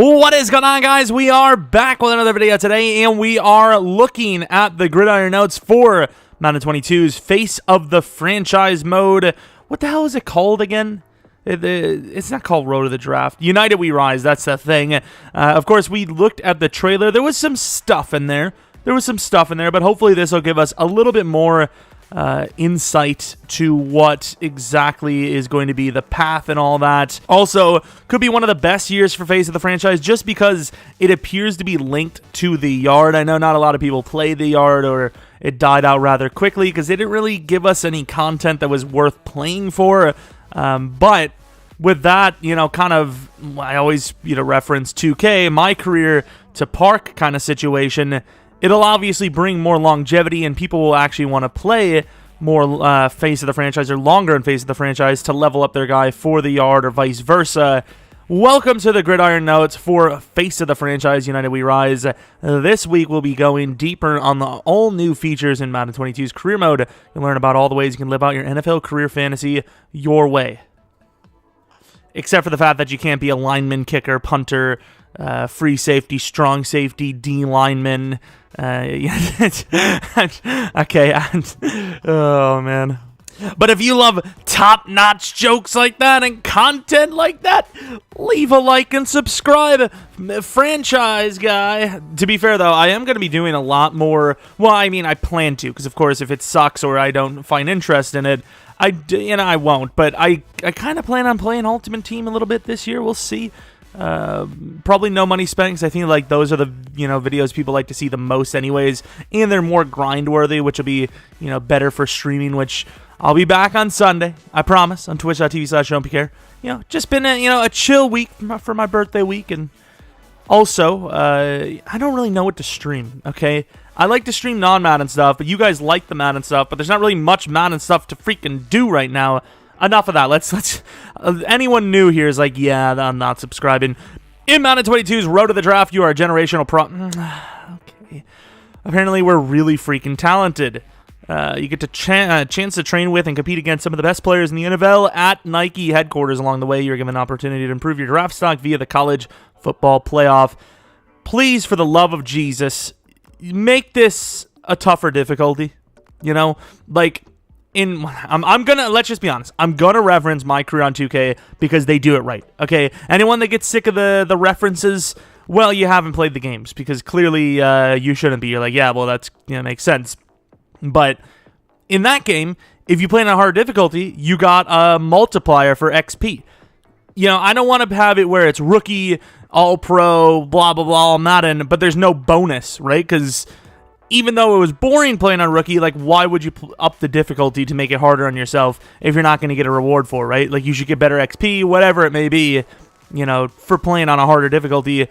What is going on, guys? We are back with another video today, and we are looking at the Gridiron notes for Madden 22's Face of the Franchise mode. What the hell is it called again? It's not called Road to the Draft. United We Rise, that's the thing. Of course, we looked at the trailer. There was some stuff in there. But hopefully this will give us a little bit more insight to what exactly is going to be the path and all that. Also, could be one of the best years for Face of the Franchise just because it appears to be linked to the Yard. I know not a lot of people play the Yard, or it died out rather quickly because they didn't really give us any content that was worth playing for. But with that, kind of, I always, reference 2K, my career to park kind of situation. It'll obviously bring more longevity, and people will actually want to play more Face of the Franchise or longer in Face of the Franchise to level up their guy for the Yard or vice versa. Welcome to the Gridiron Notes for Face of the Franchise, United We Rise. This week we'll be going deeper on the all-new features in Madden 22's Career Mode. You'll learn about all the ways you can live out your NFL career fantasy your way. Except for the fact that you can't be a lineman, kicker, punter, free safety, strong safety, D lineman. Okay, oh man. But if you love top-notch jokes like that and content like that, leave a like and subscribe, franchise guy. To be fair, though, I am going to be doing a lot more. Well, I mean, I plan to, because of course, if it sucks or I don't find interest in it, I won't. But I kind of plan on playing Ultimate Team a little bit this year. We'll see. Probably no money spent, because I think like those are the videos people like to see the most anyways, and they're more grind worthy, which will be better for streaming, which I'll be back on Sunday, I promise, on twitch.tv/Jeromepkr. Just been a chill week for my birthday week, and also I don't really know what to stream. Okay, I like to stream non-Madden stuff, but you guys like the Madden stuff, but there's not really much Madden stuff to freaking do right now. Enough of that. Let's anyone new here is like, yeah, I'm not subscribing. In Madden 22's Road to the Draft, you are a generational pro. Okay. Apparently, we're really freaking talented. You get to chance to train with and compete against some of the best players in the NFL at Nike headquarters. Along the way, you're given an opportunity to improve your draft stock via the college football playoff. Please, for the love of Jesus, make this a tougher difficulty. I'm gonna, let's just be honest, I'm gonna reference my career on 2K because they do it right, okay? Anyone that gets sick of the references, well, you haven't played the games, because clearly you shouldn't be. You're like, yeah, well, that's, makes sense. But in that game, if you play in a hard difficulty, you got a multiplier for XP. I don't want to have it where it's rookie, all-pro, blah, blah, blah, all Madden, but there's no bonus, right? Because even though it was boring playing on rookie, like, why would you up the difficulty to make it harder on yourself if you're not going to get a reward for it, right? Like, you should get better XP, whatever it may be, for playing on a harder difficulty,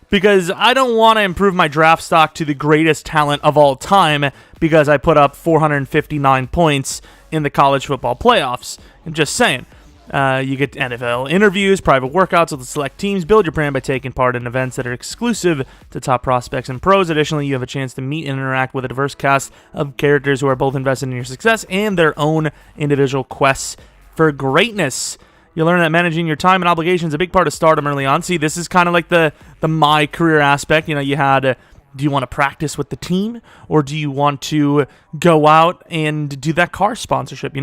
because I don't want to improve my draft stock to the greatest talent of all time because I put up 459 points in the college football playoffs. I'm just saying. You get NFL interviews, private workouts with the select teams, build your brand by taking part in events that are exclusive to top prospects and pros. Additionally, you have a chance to meet and interact with a diverse cast of characters who are both invested in your success and their own individual quests for greatness. You'll learn that managing your time and obligations is a big part of stardom early on. See, this is kind of like the my career aspect. You had do you want to practice with the team, or do you want to go out and do that car sponsorship,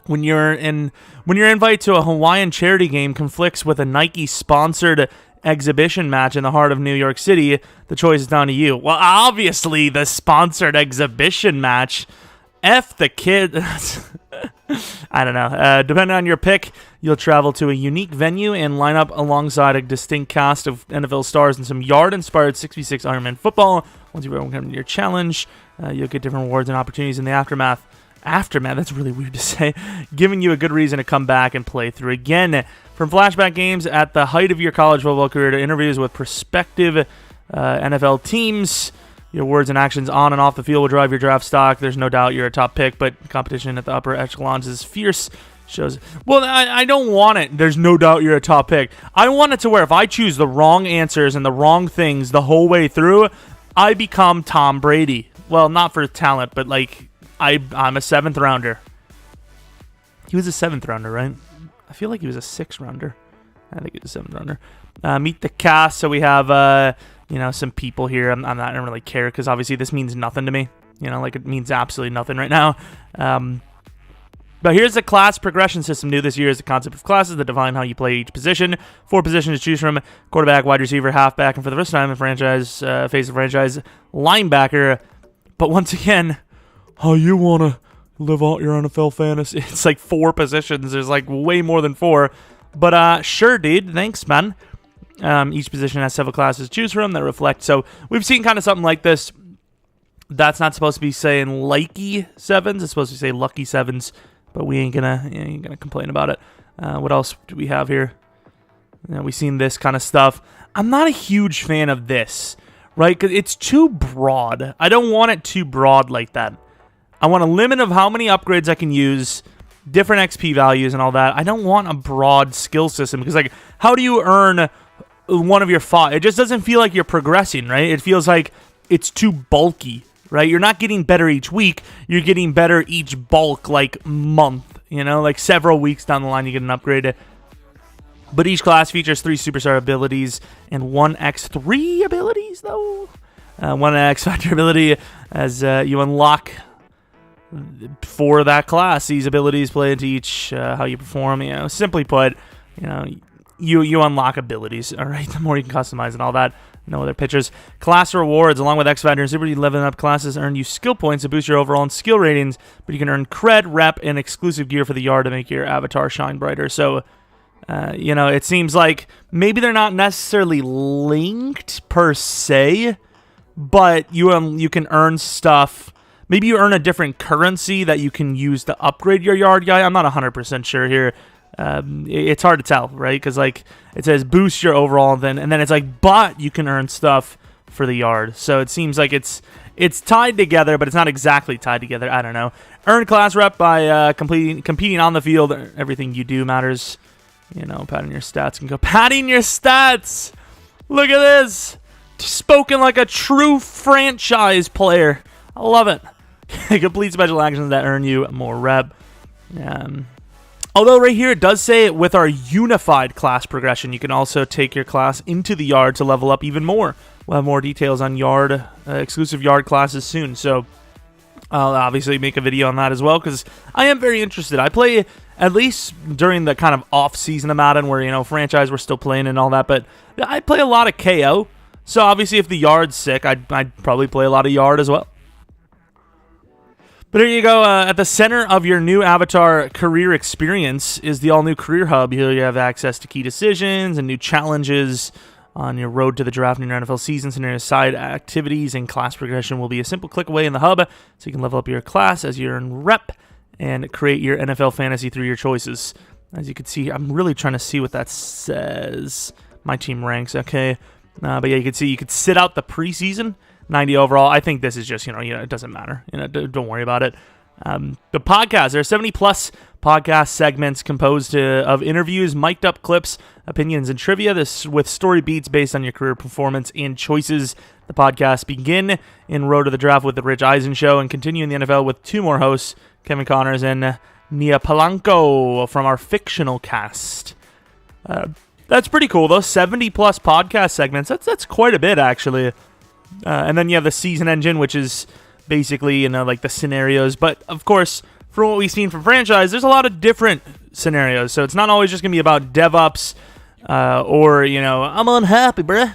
When you're invited to a Hawaiian charity game conflicts with a Nike-sponsored exhibition match in the heart of New York City, the choice is down to you. Well, obviously, the sponsored exhibition match. F the kid. I don't know. Depending on your pick, you'll travel to a unique venue and line up alongside a distinct cast of NFL stars in some yard-inspired 6v6 Ironman football. Once you've overcome your challenge, you'll get different rewards and opportunities in the aftermath. That's really weird to say, giving you a good reason to come back and play through again. From flashback games at the height of your college football career to interviews with prospective NFL teams, your words and actions on and off the field will drive your draft stock. There's no doubt you're a top pick, but competition at the upper echelons is fierce. I don't want it. There's no doubt you're a top pick. I want it to where if I choose the wrong answers and the wrong things the whole way through, I become Tom Brady. Well, not for talent, but like, I'm a 7th rounder. He was a 7th rounder, right? I feel like he was a 6th rounder. I think it's a 7th rounder. Meet the cast. So we have, some people here. I don't really care because obviously this means nothing to me. It means absolutely nothing right now. But here's the class progression system. New this year is the concept of classes that define how you play each position. 4 positions to choose from: quarterback, wide receiver, halfback, and for the first time in franchise, face of franchise, linebacker. But once again, how you want to live out your NFL fantasy? It's like 4 positions. There's like way more than 4. But sure, dude. Thanks, man. Each position has several classes to choose from that reflect. So we've seen kind of something like this. That's not supposed to be saying likey 7s. It's supposed to say lucky 7s. But we ain't gonna complain about it. What else do we have here? We've seen this kind of stuff. I'm not a huge fan of this, right? Because it's too broad. I don't want it too broad like that. I want a limit of how many upgrades I can use, different XP values and all that. I don't want a broad skill system because, like, how do you earn one of your 5? It just doesn't feel like you're progressing, right? It feels like it's too bulky. Right, you're not getting better each week. You're getting better each bulk, like month. Like several weeks down the line, you get an upgrade. But each class features 3 superstar abilities and 1 X3 abilities, though. 1 X Factor ability as you unlock for that class. These abilities play into each how you perform. Simply put, you unlock abilities. All right, the more you can customize and all that. No other pictures. Class rewards, along with X Factor and Super 11 up classes, earn you skill points to boost your overall and skill ratings, but you can earn cred, rep, and exclusive gear for the yard to make your avatar shine brighter. So, it seems like maybe they're not necessarily linked per se, but you can earn stuff. Maybe you earn a different currency that you can use to upgrade your yard guy. I'm not 100% sure here. It's hard to tell, right? Because like it says boost your overall, and then it's like, but you can earn stuff for the yard. So it seems like it's tied together, but it's not exactly tied together. I don't know. Earn class rep by competing on the field. Everything you do matters. Padding your stats can go. Padding your stats. Look at this. Spoken like a true franchise player. I love it. Complete special actions that earn you more rep. Although right here it does say with our unified class progression, you can also take your class into the yard to level up even more. We'll have more details on yard exclusive yard classes soon. So I'll obviously make a video on that as well because I am very interested. I play at least during the kind of off season of Madden where franchise we're still playing and all that, but I play a lot of KO. So obviously if the yard's sick, I'd probably play a lot of yard as well. But here you go. At the center of your new avatar career experience is the all-new Career Hub. Here you have access to key decisions and new challenges on your road to the draft in your NFL season. Scenario side activities and class progression will be a simple click away in the hub, so you can level up your class as you earn rep and create your NFL fantasy through your choices. As you can see, I'm really trying to see what that says. My team ranks, okay. But yeah, you can see you could sit out the preseason. 90 overall. I think this is just, it doesn't matter. Don't worry about it. The podcast, there are 70 plus podcast segments composed of interviews, mic'd up clips, opinions, and trivia. This with story beats based on your career performance and choices. The podcasts begin in Road to the Draft with the Rich Eisen Show and continue in the NFL with 2 more hosts, Kevin Connors and Nia Polanco from our fictional cast. That's pretty cool though. 70 plus podcast segments. That's quite a bit actually. And then you have the season engine, which is basically, like the scenarios. But, of course, from what we've seen from franchise, there's a lot of different scenarios. So it's not always just going to be about DevOps or, I'm unhappy, bruh.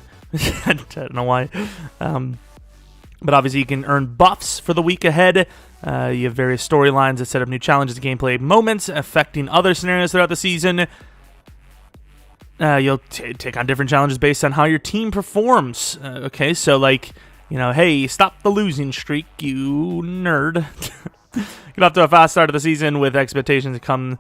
I don't know why. But obviously you can earn buffs for the week ahead. You have various storylines that set up new challenges and gameplay moments affecting other scenarios throughout the season. You'll take on different challenges based on how your team performs. Okay, so like, hey, stop the losing streak, you nerd. Get off to a fast start of the season with expectations to come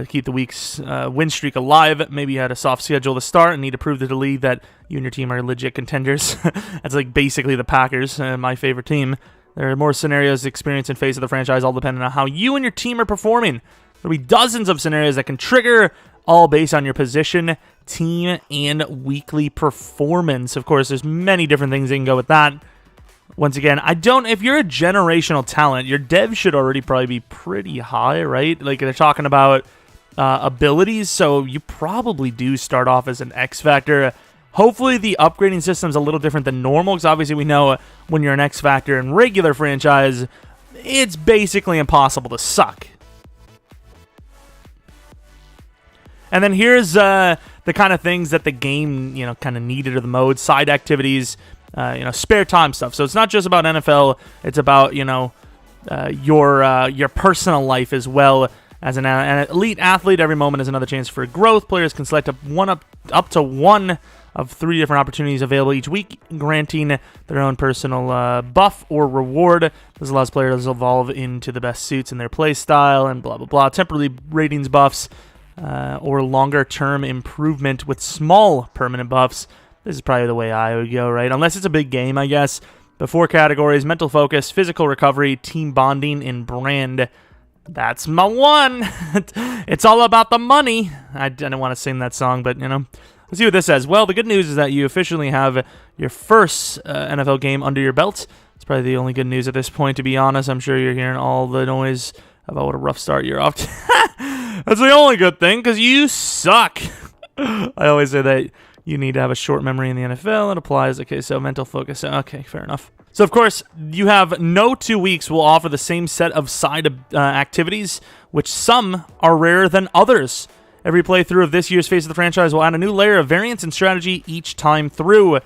keep the week's win streak alive. Maybe you had a soft schedule to start and need to prove to the league that you and your team are legit contenders. That's like basically the Packers, my favorite team. There are more scenarios experienced and face of the franchise, all depending on how you and your team are performing. There'll be dozens of scenarios that can trigger, all based on your position, team, and weekly performance. Of course, there's many different things that can go with that. Once again, if you're a generational talent, your dev should already probably be pretty high, right? Like they're talking about abilities, so you probably do start off as an X Factor. Hopefully the upgrading system's a little different than normal, because obviously we know when you're an X Factor in regular franchise, it's basically impossible to suck. And then here's the kind of things that the game, kind of needed, or the mode, side activities, spare time stuff. So it's not just about NFL, it's about, your personal life as well. As an elite athlete, every moment is another chance for growth. Players can select up to one of 3 different opportunities available each week, granting their own personal buff or reward. This allows players to evolve into the best suits in their play style and blah, blah, blah. Temporary ratings buffs or longer-term improvement with small permanent buffs. This is probably the way I would go, right? Unless it's a big game, I guess. The 4 categories: mental focus, physical recovery, team bonding, and brand. That's my one. It's all about the money. I didn't want to sing that song, but, let's see what this says. Well, the good news is that you officially have your first NFL game under your belt. It's probably the only good news at this point, to be honest. I'm sure you're hearing all the noise about what a rough start you're off to. That's the only good thing, because you suck. I always say that you need to have a short memory in the NFL. It applies. Okay, so mental focus. Okay, fair enough. So, of course, you have no 2 weeks will offer the same set of side activities, which some are rarer than others. Every playthrough of this year's Face of the Franchise will add a new layer of variance and strategy each time through.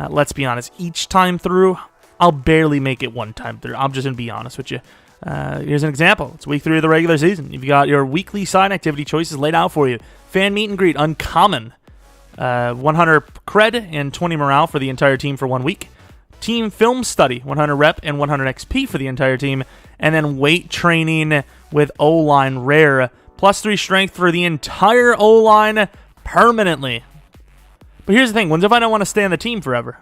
Let's be honest, each time through, I'll barely make it one time through. I'm just going to be honest with you. Here's an example. It's week 3 of the regular season. You've got your weekly side activity choices laid out for you. Fan meet and greet, uncommon. 100 cred and 20 morale for the entire team for 1 week. Team film study, 100 rep and 100 XP for the entire team. And then weight training with O-line rare. +3 strength for the entire O-line permanently. But here's the thing. What if I don't want to stay on the team forever?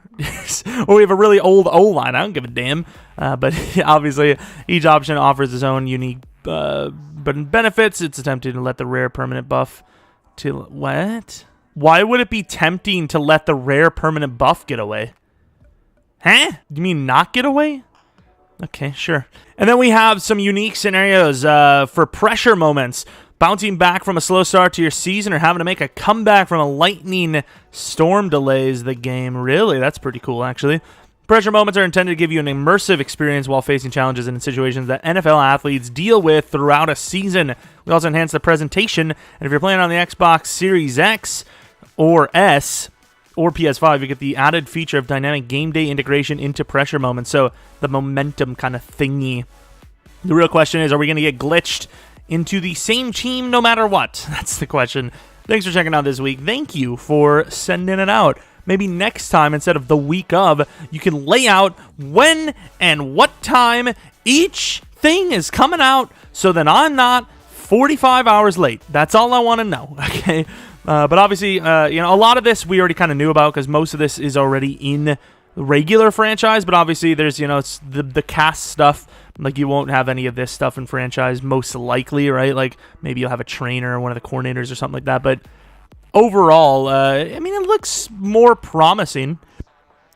Or we have a really old O-line. I don't give a damn. But obviously, each option offers its own unique benefits. It's attempting to let the rare permanent buff to... What? Why would it be tempting to let the rare permanent buff get away? Huh? You mean not get away? Okay, sure. And then we have some unique scenarios for pressure moments. Bouncing back from a slow start to your season or having to make a comeback from a lightning storm delays the game. Really? That's pretty cool, actually. Pressure moments are intended to give you an immersive experience while facing challenges in situations that NFL athletes deal with throughout a season. We also enhance the presentation, and if you're playing on the Xbox Series X or S or PS5, you get the added feature of dynamic game day integration into pressure moments, so the momentum kind of thingy. The real question is, are we going to get glitched into the same team no matter what? That's the question. Thanks for checking out this week. Thank you for sending it out. Maybe next time, instead of the week of, you can lay out when and what time each thing is coming out so that I'm not 45 hours late. That's all I want to know, okay? But obviously, a lot of this we already kind of knew about because most of this is already in the regular franchise. But obviously, there's, it's the cast stuff. Like, you won't have any of this stuff in franchise, most likely, right? Like, maybe you'll have a trainer or one of the coordinators or something like that. But overall, it looks more promising.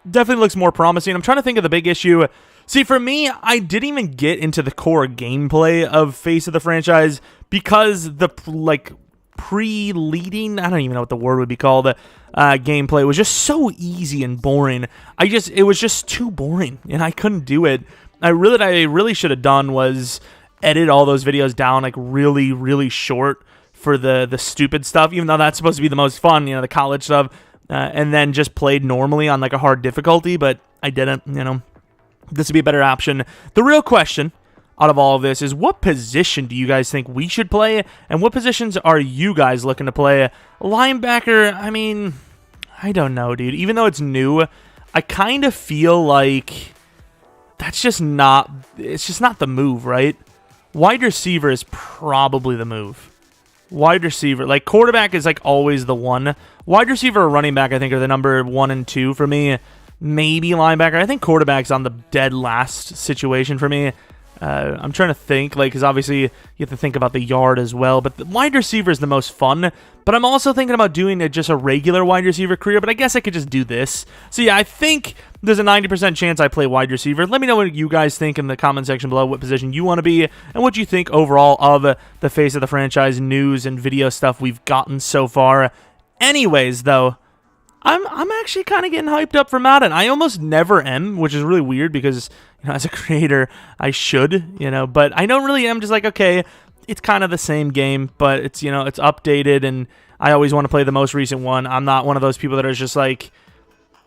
Definitely looks more promising. I'm trying to think of the big issue. See, for me, I didn't even get into the core gameplay of Face of the Franchise because the, pre-leading, I don't even know what the word would be called, gameplay was just so easy and boring. It was just too boring, and I couldn't do it. I really should have done was edit all those videos down, really, really short for the stupid stuff, even though that's supposed to be the most fun, the college stuff, and then just played normally on, a hard difficulty, but I didn't, This would be a better option. The real question out of all of this is, what position do you guys think we should play, and what positions are you guys looking to play? Linebacker, I don't know, dude. Even though it's new, I kind of feel like it's just not the move, right? Wide receiver is probably the move. Wide receiver, quarterback is always the one. Wide receiver or running back, I think, are the number 1 and 2 for me. Maybe linebacker. I think quarterback's on the dead last situation for me. I'm trying to think, like, because obviously you have to think about the yard as well, but the wide receiver is the most fun. But I'm also thinking about doing just a regular wide receiver career, but I guess I could just do this. So yeah, I think there's a 90% chance I play wide receiver. Let me know what you guys think in the comment section below, what position you want to be, and what you think overall of the face of the franchise news and video stuff we've gotten so far. Anyways, though, I'm actually kind of getting hyped up for Madden. I almost never am, which is really weird because, you know, as a creator, I should, you know, but I don't really am. Just like, okay, it's kind of the same game, but it's, you know, it's updated, and I always want to play the most recent one. I'm not one of those people that are just like,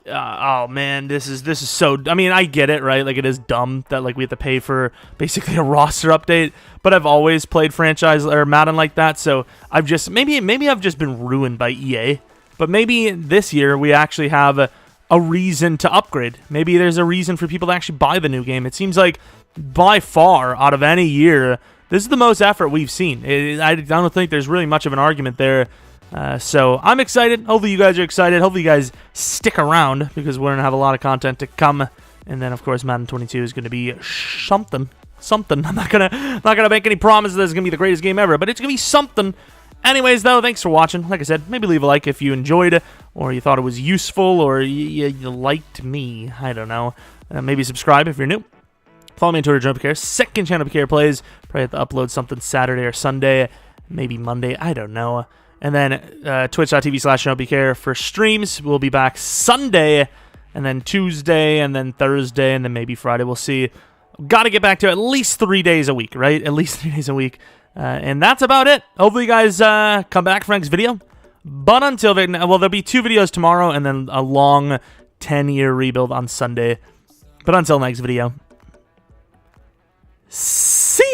oh man, this is so. I mean, I get it, right? Like, it is dumb that like we have to pay for basically a roster update, but I've always played franchise or Madden like that, so I've just maybe I've just been ruined by EA. But maybe this year we actually have a reason to upgrade. Maybe there's a reason for people to actually buy the new game. It seems like by far out of any year, this is the most effort we've seen. I don't think there's really much of an argument there. So I'm excited. Hopefully you guys are excited. Hopefully you guys stick around because we're going to have a lot of content to come. And then, of course, Madden 22 is going to be something. I'm not gonna make any promises that it's going to be the greatest game ever, but it's going to be something. Anyways, though, thanks for watching. Like I said, maybe leave a like if you enjoyed, or you thought it was useful, or you liked me. I don't know. Maybe subscribe if you're new. Follow me on Twitter, Jeromepkr. Second channel PKR plays. Probably have to upload something Saturday or Sunday, maybe Monday. I don't know. And then twitch.tv/Jeromepkr for streams. We'll be back Sunday, and then Tuesday, and then Thursday, and then maybe Friday. We'll see. Got to get back to at least 3 days a week, right? At least 3 days a week. And that's about it. Hopefully you guys come back for next video. But until then, well, there'll be 2 videos tomorrow and then a long 10-year rebuild on Sunday. But until next video, see ya!